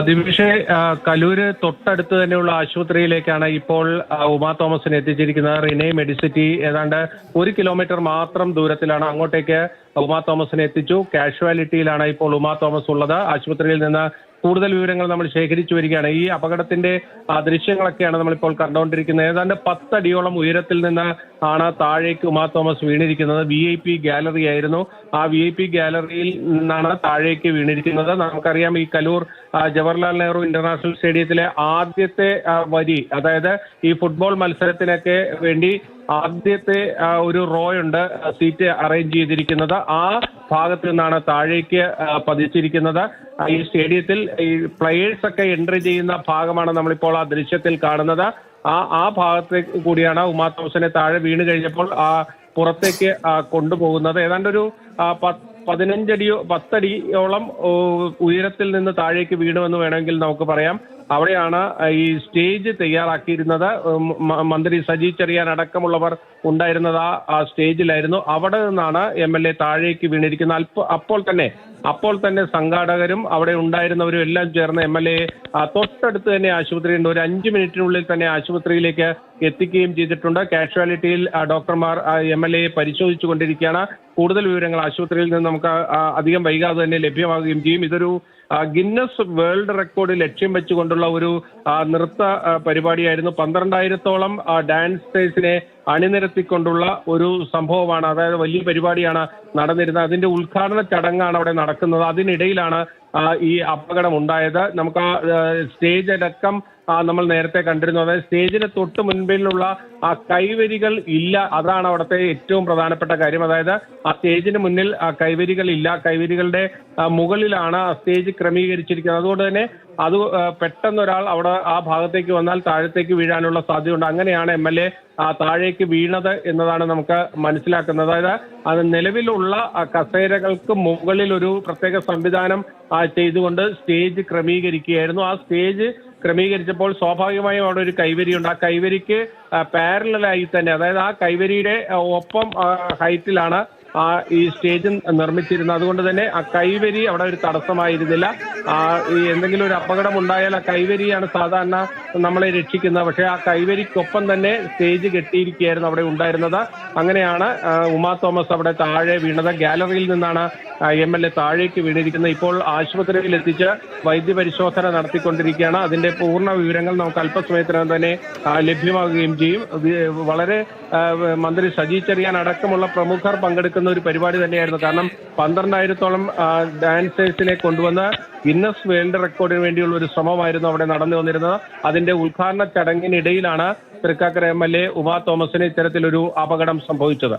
ദിവിഷെ, കലൂര് തൊട്ടടുത്ത് തന്നെയുള്ള ആശുപത്രിയിലേക്കാണ് ഇപ്പോൾ ഉമാ തോമസിനെ എത്തിച്ചിരിക്കുന്നത്. റിനെ മെഡിസിറ്റി ഏതാണ്ട് 1 കിലോമീറ്റർ മാത്രം ദൂരത്തിലാണ്. അങ്ങോട്ടേക്ക് ഉമാ തോമസിനെ എത്തിച്ചു. കാഷ്വാലിറ്റിയിലാണ് ഇപ്പോൾ ഉമാ തോമസ് ഉള്ളത്. ആശുപത്രിയിൽ നിന്ന് കൂടുതൽ വിവരങ്ങൾ നമ്മൾ ശേഖരിച്ചു വരികയാണ്. ഈ അപകടത്തിന്റെ ദൃശ്യങ്ങളൊക്കെയാണ് നമ്മളിപ്പോൾ കണ്ടുകൊണ്ടിരിക്കുന്നത്. ഏതാണ്ട് 10 അടിയോളം ഉയരത്തിൽ നിന്ന് ആണ് താഴേക്ക് ഉമാ തോമസ് വീണിരിക്കുന്നത്. VIP ഗാലറി ആയിരുന്നു. ആ VIP ഗാലറിയിൽ നിന്നാണ് താഴേക്ക് വീണിരിക്കുന്നത്. നമുക്കറിയാം, ഈ കലൂർ ജവഹർലാൽ നെഹ്റു ഇന്റർനാഷണൽ സ്റ്റേഡിയത്തിലെ ആദ്യത്തെ വരി, അതായത് ഈ ഫുട്ബോൾ മത്സരത്തിനൊക്കെ വേണ്ടി ആദ്യത്തെ ഒരു റോയുണ്ട് സീറ്റ് അറേഞ്ച് ചെയ്തിരിക്കുന്നത്. ആ ഭാഗത്ത് നിന്നാണ് താഴേക്ക് പതിച്ചിരിക്കുന്നത്. ഈ സ്റ്റേഡിയത്തിൽ ഈ പ്ലെയേഴ്സ് ഒക്കെ എൻട്രി ചെയ്യുന്ന ഭാഗമാണ് നമ്മളിപ്പോൾ ആ ദൃശ്യത്തിൽ കാണുന്നത്. ആ ഭാഗത്ത് കൂടിയാണ് ഉമാ തോമസിനെ താഴെ വീണ് കഴിഞ്ഞപ്പോൾ പുറത്തേക്ക് കൊണ്ടുപോകുന്നത്. ഏതാണ്ട് ഒരു 10 അടിയോളം ഉയരത്തിൽ നിന്ന് താഴേക്ക് വീണുവെന്ന് വേണമെങ്കിൽ നമുക്ക് പറയാം. അവിടെയാണ് ഈ സ്റ്റേജ് തയ്യാറാക്കിയിരുന്നത്. മന്ത്രി സജി ചെറിയാൻ അടക്കമുള്ളവർ ഉണ്ടായിരുന്നത് ആ സ്റ്റേജിലായിരുന്നു. അവിടെ നിന്നാണ് MLA താഴേക്ക് വീണിരിക്കുന്നത്. അപ്പോൾ തന്നെ സംഘാടകരും അവിടെ ഉണ്ടായിരുന്നവരും എല്ലാം ചേർന്ന് MLA തൊട്ടടുത്ത് തന്നെ ആശുപത്രിയുണ്ട്. ഒരു 5 മിനിറ്റിനുള്ളിൽ തന്നെ ആശുപത്രിയിലേക്ക് എത്തിക്കുകയും ചെയ്തിട്ടുണ്ട്. കാഷ്വാലിറ്റിയിൽ ഡോക്ടർമാർ MLA പരിശോധിച്ചു കൊണ്ടിരിക്കുകയാണ്. കൂടുതൽ വിവരങ്ങൾ ആശുപത്രിയിൽ നിന്ന് നമുക്ക് അധികം വൈകാതെ തന്നെ ലഭ്യമാകുകയും ചെയ്യും. ഇതൊരു ഗിന്നസ് വേൾഡ് റെക്കോർഡ് ലക്ഷ്യം വെച്ചുകൊണ്ടുള്ള ഒരു നൃത്ത പരിപാടിയായിരുന്നു. 12,000-ഓളം ഡാൻസേഴ്സിനെ അണിനിരത്തിക്കൊണ്ടുള്ള ഒരു സംഭവമാണ്. അതായത് വലിയ പരിപാടിയാണ് നടന്നിരുന്നത്. അതിന്റെ ഉദ്ഘാടന ചടങ്ങാണ് അവിടെ നടക്കുന്നത്. അതിനിടയിലാണ് ഈ അപകടം ഉണ്ടായത്. നമുക്ക് സ്റ്റേജ് അടക്കം നമ്മൾ നേരത്തെ കണ്ടിരുന്നു. അതായത് സ്റ്റേജിന് തൊട്ട് മുൻപിലുള്ള കൈവരികൾ ഇല്ല. അതാണ് അവിടുത്തെ ഏറ്റവും പ്രധാനപ്പെട്ട കാര്യം. അതായത് ആ സ്റ്റേജിന് മുന്നിൽ കൈവരികൾ ഇല്ല. കൈവരികളുടെ മുകളിലാണ് ആ സ്റ്റേജ് ക്രമീകരിച്ചിരിക്കുന്നത്. അതുകൊണ്ട് തന്നെ അത് പെട്ടെന്നൊരാൾ അവിടെ ആ ഭാഗത്തേക്ക് വന്നാൽ താഴത്തേക്ക് വീഴാനുള്ള സാധ്യതയുണ്ട്. അങ്ങനെയാണ് MLA താഴേക്ക് വീണത് എന്നതാണ് നമുക്ക് മനസ്സിലാക്കുന്നത്. അതായത് അത് നിലവിലുള്ള കസേരകൾക്ക് മുകളിൽ ഒരു പ്രത്യേക സംവിധാനം ചെയ്തുകൊണ്ട് സ്റ്റേജ് ക്രമീകരിക്കുകയായിരുന്നു. ആ സ്റ്റേജ് ക്രമീകരിച്ചപ്പോൾ സ്വാഭാവികമായും അവിടെ ഒരു കൈവരിയുണ്ട്. ആ കൈവരിക്ക് പാരലലായി തന്നെ, അതായത് ആ കൈവരിയുടെ ഒപ്പം ഹൈറ്റിലാണ് ഈ സ്റ്റേജ് നിർമ്മിച്ചിരുന്നത്. അതുകൊണ്ട് തന്നെ ആ കൈവരി അവിടെ ഒരു തടസ്സമായിരുന്നില്ല. ഈ എന്തെങ്കിലും ഒരു അപകടം ഉണ്ടായാൽ ആ കൈവരിയാണ് സാധാരണ നമ്മളെ രക്ഷിക്കുന്നത്. പക്ഷേ ആ കൈവരിക്കൊപ്പം തന്നെ സ്റ്റേജ് കെട്ടിയിരിക്കുകയായിരുന്നു അവിടെ ഉണ്ടായിരുന്നത്. അങ്ങനെയാണ് ഉമാ തോമസ് അവിടെ താഴെ വീണത്. ഗാലറിയിൽ നിന്നാണ് MLA താഴേക്ക് വീണിരിക്കുന്നത്. ഇപ്പോൾ ആശുപത്രിയിൽ എത്തിച്ച് വൈദ്യപരിശോധന നടത്തിക്കൊണ്ടിരിക്കുകയാണ്. അതിന്റെ പൂർണ്ണ വിവരങ്ങൾ നമുക്ക് അല്പസമയത്തിനകം തന്നെ ലഭ്യമാകുകയും ചെയ്യും. വളരെ മന്ത്രി സജി ചെറിയാൻ അടക്കമുള്ള പ്രമുഖർ പങ്കെടുക്കുന്ന ഒരു പരിപാടി തന്നെയായിരുന്നു. കാരണം 12,000-ഓളം ഡാൻസേഴ്സിനെ കൊണ്ടുവന്ന് ഗിന്നസ് വേൾഡ് റെക്കോർഡിന് വേണ്ടിയുള്ള ഒരു ശ്രമമായിരുന്നു അവിടെ നടന്നു വന്നിരുന്നത്. അതിന്റെ ഉദ്ഘാടന ചടങ്ങിനിടയിലാണ് തൃക്കാക്കര MLA ഉമാ തോമസിന് ഇത്തരത്തിലൊരു അപകടം സംഭവിച്ചത്.